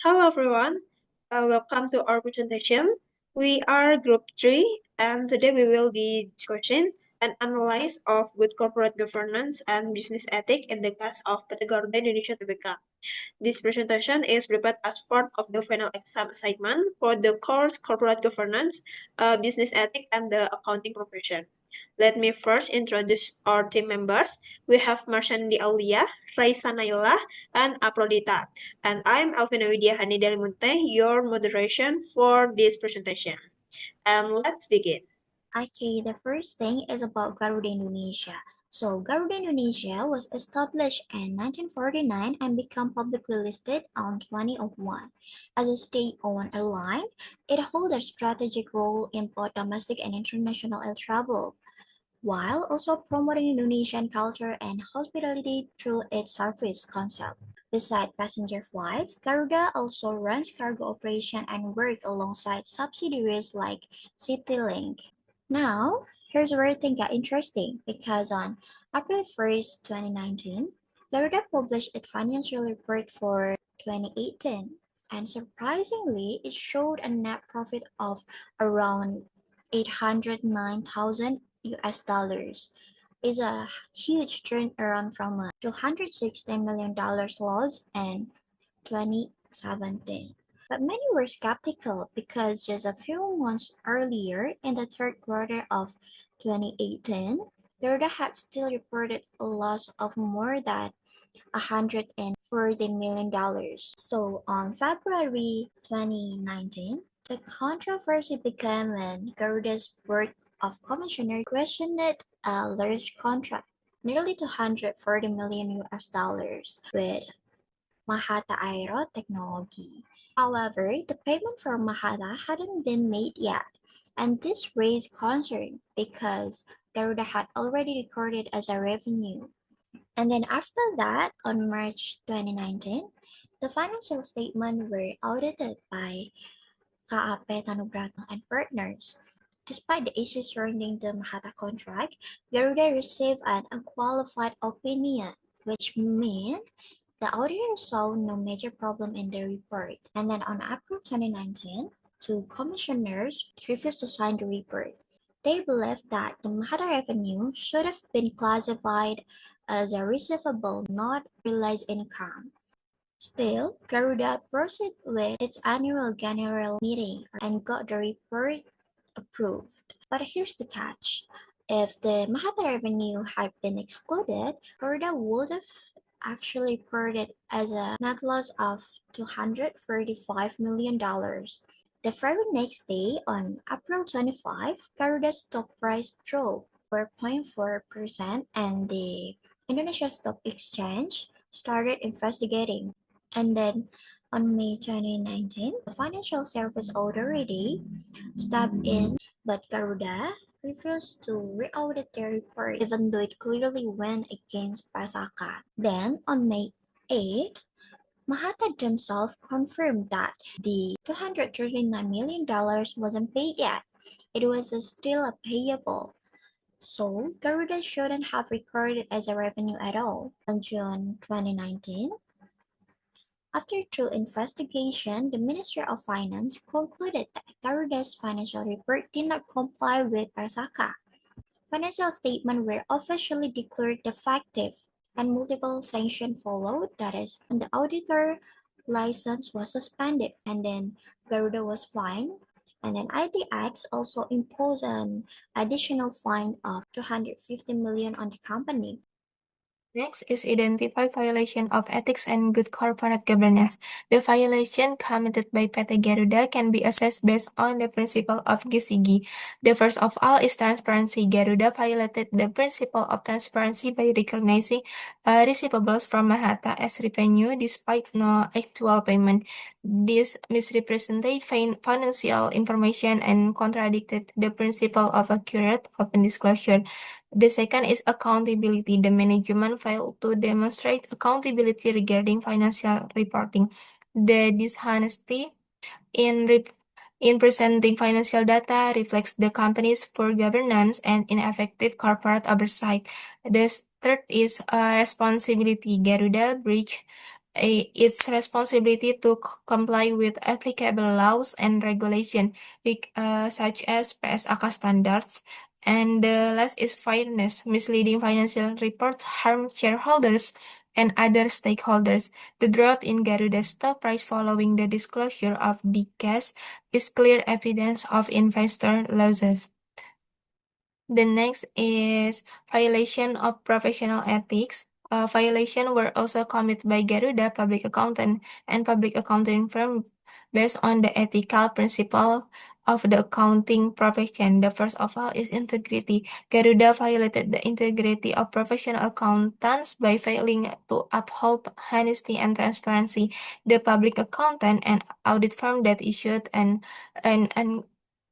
Hello everyone, welcome to our presentation. We are Group 3 and today we will be discussing an analysis of good corporate governance and business ethics in the case of PT Garuda Indonesia Tbk. This presentation is prepared as part of the final exam assignment for the course Corporate Governance, Business Ethics and the Accounting Profession. Let me first introduce our team members. We have Marsyandi Aulia, Rayisa Naila, and Aprodita. And I'm Elvina Widya Hani Dalimunthe, your moderation for this presentation. And let's begin. Okay, the first thing is about Garuda Indonesia. So, Garuda Indonesia was established in 1949 and became publicly listed on 2001. As a state-owned airline, it holds a strategic role in both domestic and international air travel, while also promoting Indonesian culture and hospitality through its service concept. Besides passenger flights, Garuda also runs cargo operation and work alongside subsidiaries like CityLink. Now, here's where things get interesting because on April 1st, 2019, Garuda published its financial report for 2018, and surprisingly, it showed a net profit of around 809,000 US dollars. Is a huge turnaround from a $216 million loss in 2017. But many were skeptical because just a few months earlier, in the third quarter of 2018, Garuda had still reported a loss of more than $140 million. So on February 2019, the controversy began when Garuda's Board of Commissioners questioned a large contract, nearly 240 million US dollars, with Mahata Aero Technology. However, the payment for Mahata hadn't been made yet, and this raised concern because Garuda had already recorded as a revenue. And then after that, on March 2019, the financial statements were audited by KAP Tanubrata and Partners. Despite the issues surrounding the Mahata contract, Garuda received an unqualified opinion, which meant the auditor saw no major problem in the report. And then on April 2019, two commissioners refused to sign the report. They believed that the Mahata revenue should have been classified as a receivable, not realized income. Still, Garuda proceeded with its annual general meeting and got the report approved. But here's the catch. If the Mahata revenue had been excluded, Garuda would have actually reported as a net loss of $235 million. The very next day, on April 25, Garuda's stock price dropped 4.4% and the Indonesia Stock Exchange started investigating. And then on May 2019, the Financial Service Authority stepped in, but Garuda refused to re-audit their report even though it clearly went against Pasaka. Then on May 8, Mahata themselves confirmed that the $239 million wasn't paid yet. It was still payable. So Garuda shouldn't have recorded as a revenue at all. On June 2019, after thorough investigation, the Ministry of Finance concluded that Garuda's financial report did not comply with Pasaka. Financial statements were officially declared defective, and multiple sanctions followed. That is, and the auditor license was suspended, and then Garuda was fined, and then IDX also imposed an additional fine of 250 million on the company. Next is identify violation of ethics and good corporate governance. The violation committed by PT Garuda can be assessed based on the principle of GCG. The first of all is transparency. Garuda violated the principle of transparency by recognizing receivables from Mahata as revenue despite no actual payment. This misrepresented financial information and contradicted the principle of accurate open disclosure. The second is accountability. The management failed to demonstrate accountability regarding financial reporting. The dishonesty in in presenting financial data reflects the company's poor governance and ineffective corporate oversight. The third is responsibility. Garuda breached its responsibility to comply with applicable laws and regulations, such as PSAK standards. And the last is fairness. Misleading financial reports harm shareholders and other stakeholders. The drop in Garuda's stock price following the disclosure of the case is clear evidence of investor losses. The next is violation of professional ethics. Violation were also committed by Garuda public accountant and public accounting firm based on the ethical principle of the accounting profession. The first of all is integrity. Garuda violated the integrity of professional accountants by failing to uphold honesty and transparency. The public accountant and audit firm that issued an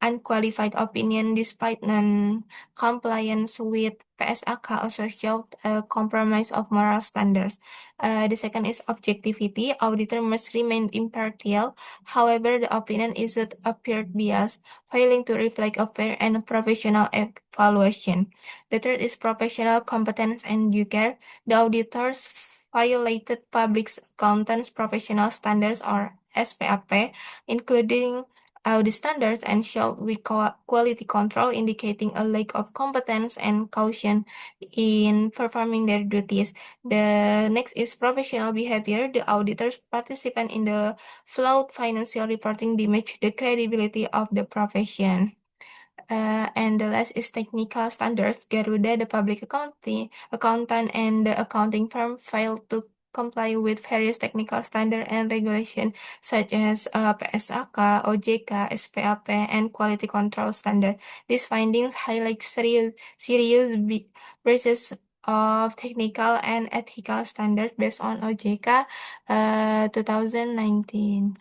unqualified opinion despite non-compliance with PSAK also showed a compromise of moral standards. The second is objectivity. Auditor must remain impartial. However, the opinion issued appeared biased, failing to reflect a fair and professional evaluation. The third is professional competence and due care. The auditors violated public accountants professional standards or SPAP, including audit standards and showed weak quality control, indicating a lack of competence and caution in performing their duties. The next is professional behavior. The auditors participant in the flawed financial reporting damage the credibility of the profession. And the last is technical standards. Garuda, the public accountant, and the accounting firm failed to comply with various technical standards and regulations such as PSAK, OJK, SPAP, and quality control standard. These findings highlight serious breaches of technical and ethical standards based on OJK 2019.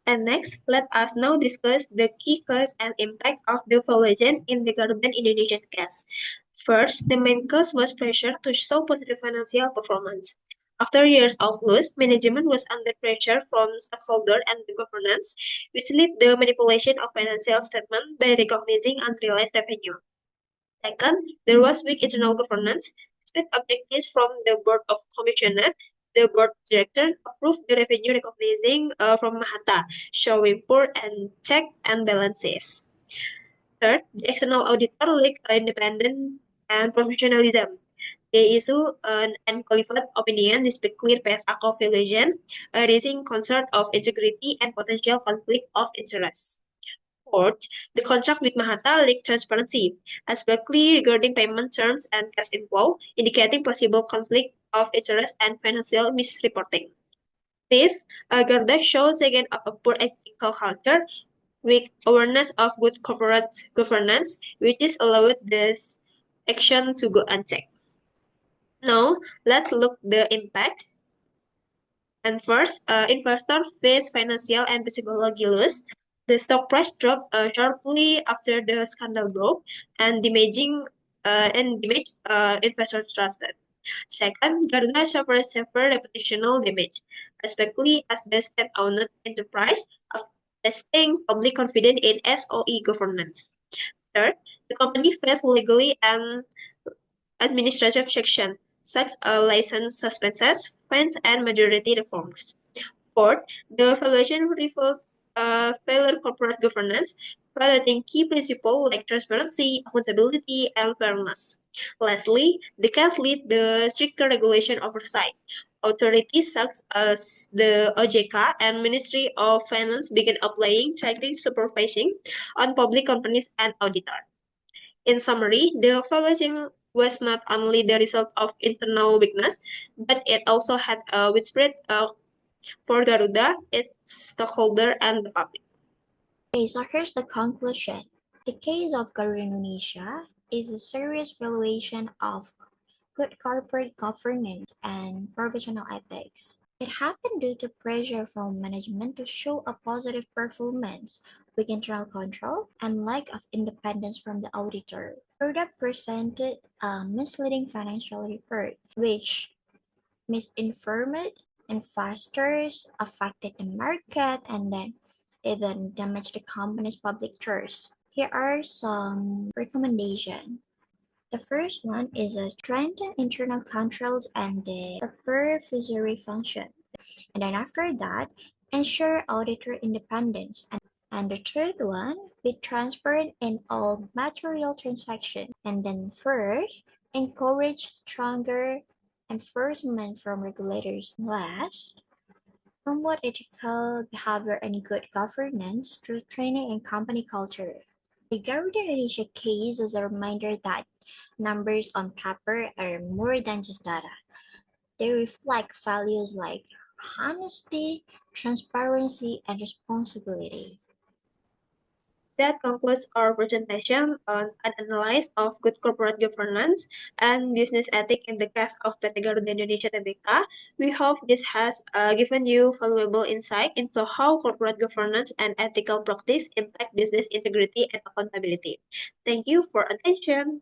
And next, let us now discuss the key cause and impact of the violation in the Garuda Indonesia case. First, the main cause was pressure to show positive financial performance. After years of loss, management was under pressure from stockholders and the governance, which led the manipulation of financial statement by recognizing unrealized revenue. Second, there was weak internal governance. Despite objectives from the Board of Commissioners, the board director approved the revenue recognizing from Mahata, showing poor and check and balances. Third, the external auditor lacked independence and professionalism. They issue an unqualified opinion despite clear PSA evaluation, raising concern of integrity and potential conflict of interest. Fourth, the contract with Mahata lacked transparency, especially regarding payment terms and cash inflow, indicating possible conflict of interest and financial misreporting. Fifth, Garuda shows again a poor ethical culture, weak awareness of good corporate governance, which is allowed this action to go unchecked. Now, let's look the impact. And first, investors face financial and psychological loss. The stock price dropped sharply after the scandal broke, and damage investors trusted. Second, Garuda suffered severe reputational damage, especially as the state-owned enterprise of testing public confidence in SOE governance. Third, the company faced legally and administrative section, such as license suspensions, fines, and majority reforms. Fourth, the evaluation revealed failure corporate governance, violating key principles like transparency, accountability, and fairness. Lastly, the case led the stricter regulation oversight. Authorities such as the OJK and Ministry of Finance began applying tightly supervising on public companies and auditors. In summary, the evaluation was not only the result of internal weakness, but it also had a widespread for Garuda, its stockholder, and the public. Okay, so here's the conclusion. The case of Garuda Indonesia is a serious violation of good corporate governance and professional ethics. It happened due to pressure from management to show a positive performance, weak internal control, and lack of independence from the auditor. Garuda presented a misleading financial report, which misinformed investors, affected the market, and then even damaged the company's public trust. Here are some recommendations. The first one is a strengthen internal controls and the supervisory function. And then after that, ensure auditor independence. And the third one, be transparent in all material transactions. And then third, encourage stronger enforcement from regulators. Last, promote ethical behavior and good governance through training and company culture. The Garuda Indonesia case is a reminder that numbers on paper are more than just data. They reflect values like honesty, transparency, and responsibility. That concludes our presentation on an analysis of good corporate governance and business ethics in the case of PT Garuda Indonesia Tbk. We hope this has given you valuable insight into how corporate governance and ethical practice impact business integrity and accountability. Thank you for attention.